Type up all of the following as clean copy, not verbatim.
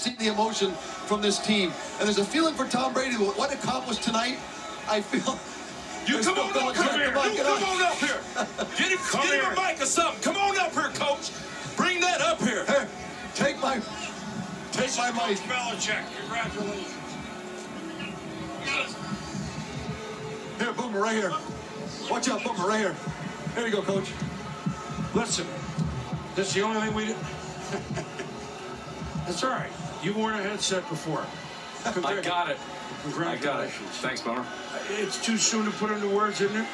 seen the emotion from this team. And there's a feeling for Tom Brady, what accomplished tonight, I feel... You come on up here. You come on up here. Get him a mic or something. Come on up here, Coach. Bring that up here. Here, take my mic. Belichick, congratulations. Here, Boomer, right here. Watch out, Boomer, right here. Here you go, Coach. Listen, this is the only thing we did. That's all right. You've worn a headset before. I got it. Congratulations. I got it. Thanks, Boomer. It's too soon to put into words, isn't it?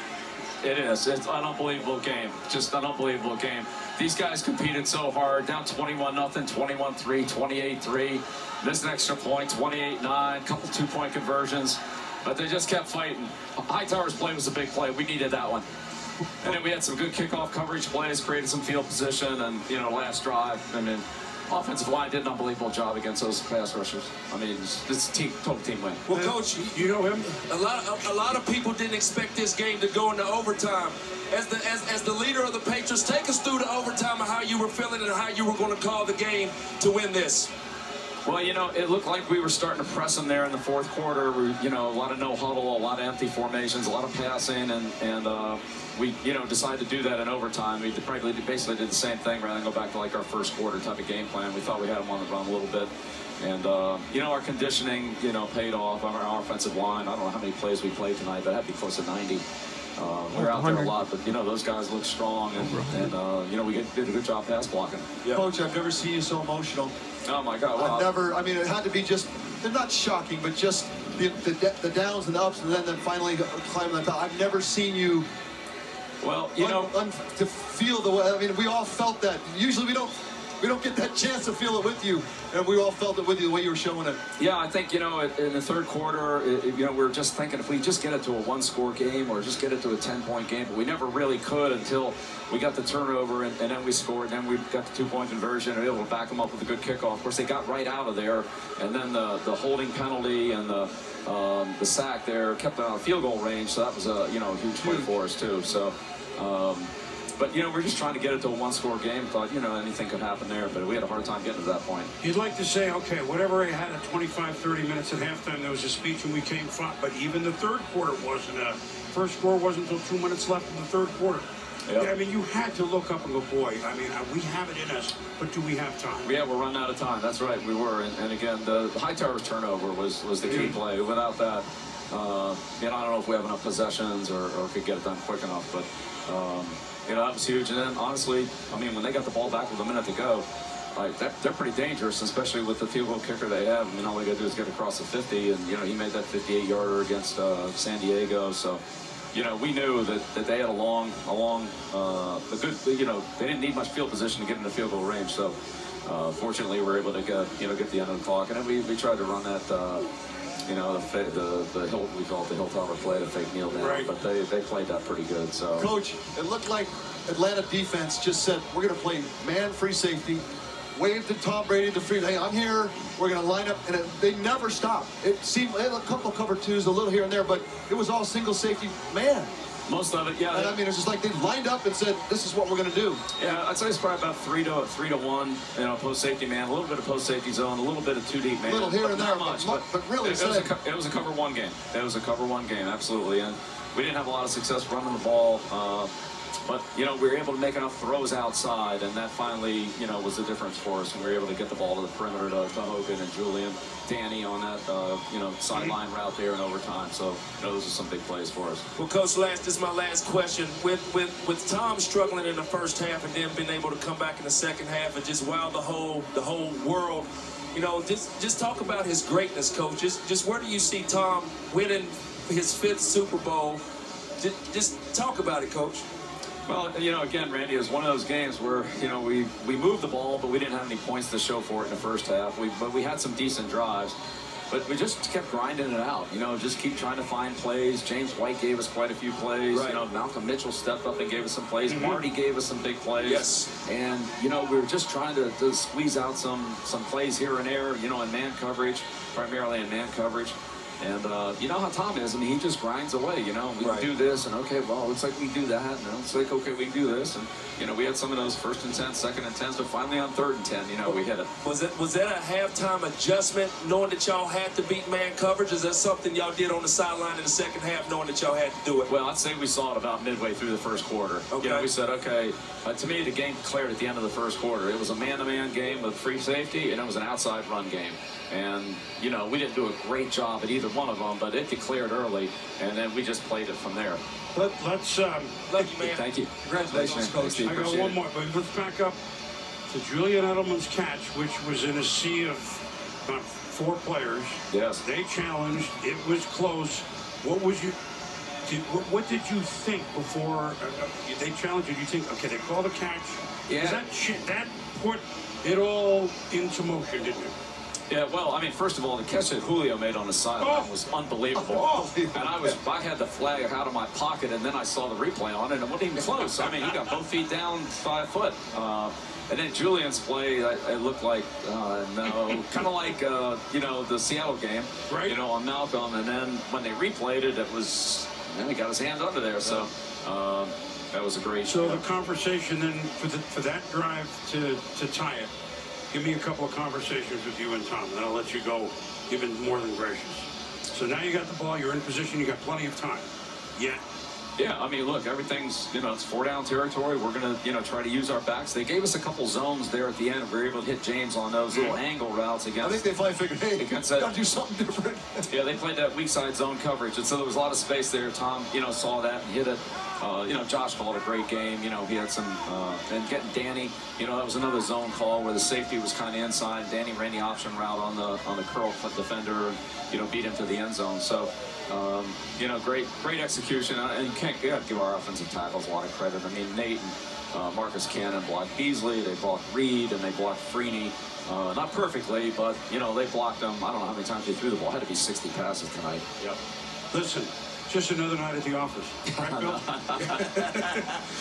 It is. It's an unbelievable game. Just an unbelievable game. These guys competed so hard. Down 21-0, 21-3, 28-3. Missed an extra point, 28-9. Couple two-point conversions. But they just kept fighting. Hightower's play was a big play. We needed that one. And then we had some good kickoff coverage plays, created some field position, and, you know, last drive. I mean, offensive line did an unbelievable job against those pass rushers. I mean, this team, total team win. Well, Coach, you know him. A lot of people didn't expect this game to go into overtime. As the leader of the Patriots, take us through the overtime and how you were feeling and how you were going to call the game to win this. Well, you know, it looked like we were starting to press them there in the fourth quarter. You know, a lot of no huddle, a lot of empty formations, a lot of passing, and we, you know, decided to do that in overtime. We basically did the same thing rather than go back to like our first quarter type of game plan. We thought we had them on the run a little bit. And, you know, our conditioning, you know, paid off on our offensive line. I don't know how many plays we played tonight, but it had to be close to 90. We were out there a lot, but, you know, those guys look strong, and you know, we did a good job pass blocking. Yep. Coach, I've never seen you so emotional. Oh, my God. Wow. I mean, it had to be just, they're not shocking, but just the downs and the ups, and then finally climbing the top. I've never seen you, well, you know, to feel the way, I mean, we all felt that. Usually we don't get that chance to feel it with you, and we all felt it with you the way you were showing it. Yeah, I think, you know, in the third quarter, you know, we were just thinking if we just get it to a one-score game or just get it to a 10-point game, but we never really could until we got the turnover, and then we scored, and then we got the two-point conversion, and we were able to back them up with a good kickoff. Of course, they got right out of there, and then the holding penalty and the sack there kept them out of field goal range, so that was a, you know, a huge play for us, too. So, but, you know, we're just trying to get it to a one-score game. Thought, you know, anything could happen there, but we had a hard time getting to that point. You'd like to say, okay, whatever I had at 25, 30 minutes at halftime, there was a speech and we came fought, but even the third quarter wasn't first score wasn't until 2 minutes left in the third quarter. Yep. Yeah, I mean, you had to look up and go, boy, I mean, we have it in us, but do we have time? Yeah, we're running out of time. That's right, we were. And again, the Hightower's turnover was the key play. Without that, you know, I don't know if we have enough possessions or could get it done quick enough, but you know, that was huge. And then, honestly, I mean, when they got the ball back with a minute to go, like, they're pretty dangerous, especially with the field goal kicker they have. I mean, all they got to do is get across the 50, and, you know, he made that 58-yarder against San Diego. So, you know, we knew that they had a good, you know, they didn't need much field position to get into field goal range. So, fortunately, we were able to get the end of the clock. And then we tried to run that, you know, the hill, we call it the hill tower play, the fake kneel down, right. But they played that pretty good. So, Coach, it looked like Atlanta defense just said, we're going to play man free safety, waved to Tom Brady to free, hey, I'm here, we're going to line up, and they never stopped. It seemed, they had a couple of cover twos, a little here and there, but it was all single safety man. Most of it, yeah. And I mean, it's just like they lined up and said, this is what we're going to do. Yeah, I'd say it's probably about 3 to 1, you know, post safety man, a little bit of post safety zone, a little bit of 2 deep man. A little here and there, not much, but really, it was a cover 1 game. It was a cover 1 game, absolutely. And we didn't have a lot of success running the ball. But, you know, we were able to make enough throws outside, and that finally, you know, was the difference for us. And we were able to get the ball to the perimeter to Hogan and Julian, Danny on that, you know, sideline route there in overtime. So, you know, those are some big plays for us. Well, Coach, this is my last question. With Tom struggling in the first half and then being able to come back in the second half and just wow the whole world, you know, just talk about his greatness, Coach. Just where do you see Tom winning his 5th Super Bowl? Just talk about it, Coach. Well, you know, again, Randy, it was one of those games where, you know, we moved the ball, but we didn't have any points to show for it in the first half. But we had some decent drives. But we just kept grinding it out, you know, just keep trying to find plays. James White gave us quite a few plays. Right. You know, Malcolm Mitchell stepped up and gave us some plays. Marty gave us some big plays. Yes. And, you know, we were just trying to squeeze out some plays here and there, you know, in man coverage, primarily in man coverage. And you know how Tom is. I mean, he just grinds away, you know. We do this, and okay, well, it looks like we do that. And it's like, okay, we do this. And you know, we had some of those 1st and 10, 2nd and 10s, but finally on 3rd and 10, you know, we hit it. Was that a halftime adjustment, knowing that y'all had to beat man coverage? Is that something y'all did on the sideline in the second half, knowing that y'all had to do it? Well, I'd say we saw it about midway through the 1st quarter. Okay. You know, we said, okay, to me, the game declared at the end of the 1st quarter. It was a man-to-man game with free safety, and it was an outside run game. And, you know, we didn't do a great job at either one of them, but it declared early, and then we just played it from there. Let's love you, man. Thank you. Congratulations, Coach. I got one more, but let's back up to Julian Edelman's catch, which was in a sea of about 4 players. Yes. They challenged. It was close. What was you? What did you think before they challenged you? You think, okay, they called a catch? Yeah. That put it all into motion, didn't it? Yeah, well, I mean, first of all, the catch that Julio made on the sideline was unbelievable. And I had the flag out of my pocket, and then I saw the replay on it, and it wasn't even close. I mean, he got both feet down 5 foot. And then Julian's play, it looked like, kind of like, you know, the Seattle game, right. You know, on Malcolm. And then when they replayed it, it was, he got his hand under there. So that was a great. So the conversation then for that drive to tie it. Give me a couple of conversations with you and Tom, and then I'll let you go. You've been more than gracious. So now you got the ball, you're in position, you got plenty of time. Yeah, I mean, look, everything's, you know, it's 4-down territory. We're going to, you know, try to use our backs. They gave us a couple zones there at the end. We were able to hit James on those little angle routes against. I think they finally figured, hey, got to do something different. Yeah, they played that weak side zone coverage, and so there was a lot of space there. Tom, you know, saw that and hit it. You know, Josh called a great game. You know, he had some, and getting Danny, you know, that was another zone call where the safety was kind of inside. Danny ran the option route on the curl foot defender, and, you know, beat him to the end zone. So, you know, great execution. And you can't give our offensive tackles a lot of credit. I mean, Nate and Marcus Cannon blocked Beasley, they blocked Reed, and they blocked Freeney. Not perfectly, but, you know, they blocked them. I don't know how many times they threw the ball. It had to be 60 passes tonight. Yep. Listen. Just another night at the office, right, Bill?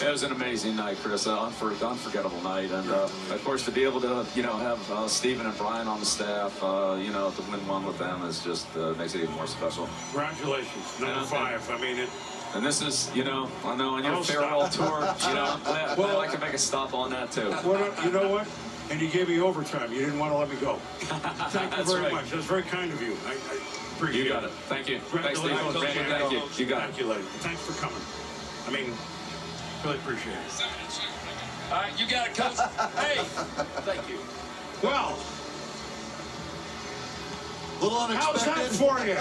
It was an amazing night, Chris. Unforgettable night, and of course to be able to, you know, have Steven and Brian on the staff, you know, to win one with them is just makes it even more special. Congratulations, number 5. I mean it. And this is, you know, I know on your farewell tour, you know, I'm glad I can make a stop on that too. You know what? And you gave me overtime. You didn't want to let me go. Thank you very much. That's very kind of you. I appreciate it. You got it. Thank you. Thanks, Steve. Thank you. You got it. Thank you, lady. Thanks for coming. I mean, really appreciate it. All right, you got it, Coach. Hey, thank you. Well, A little unexpected. how's that for you?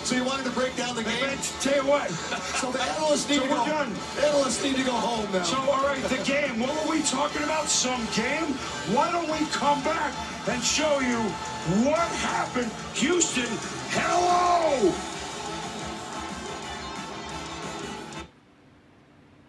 So you wanted to break down the game? Tell you what. So the analysts need to go. Done. Analysts need to go home now. So, all right, the game. What were we talking about? Some game? Why don't we come back and show you what happened? Houston, hello!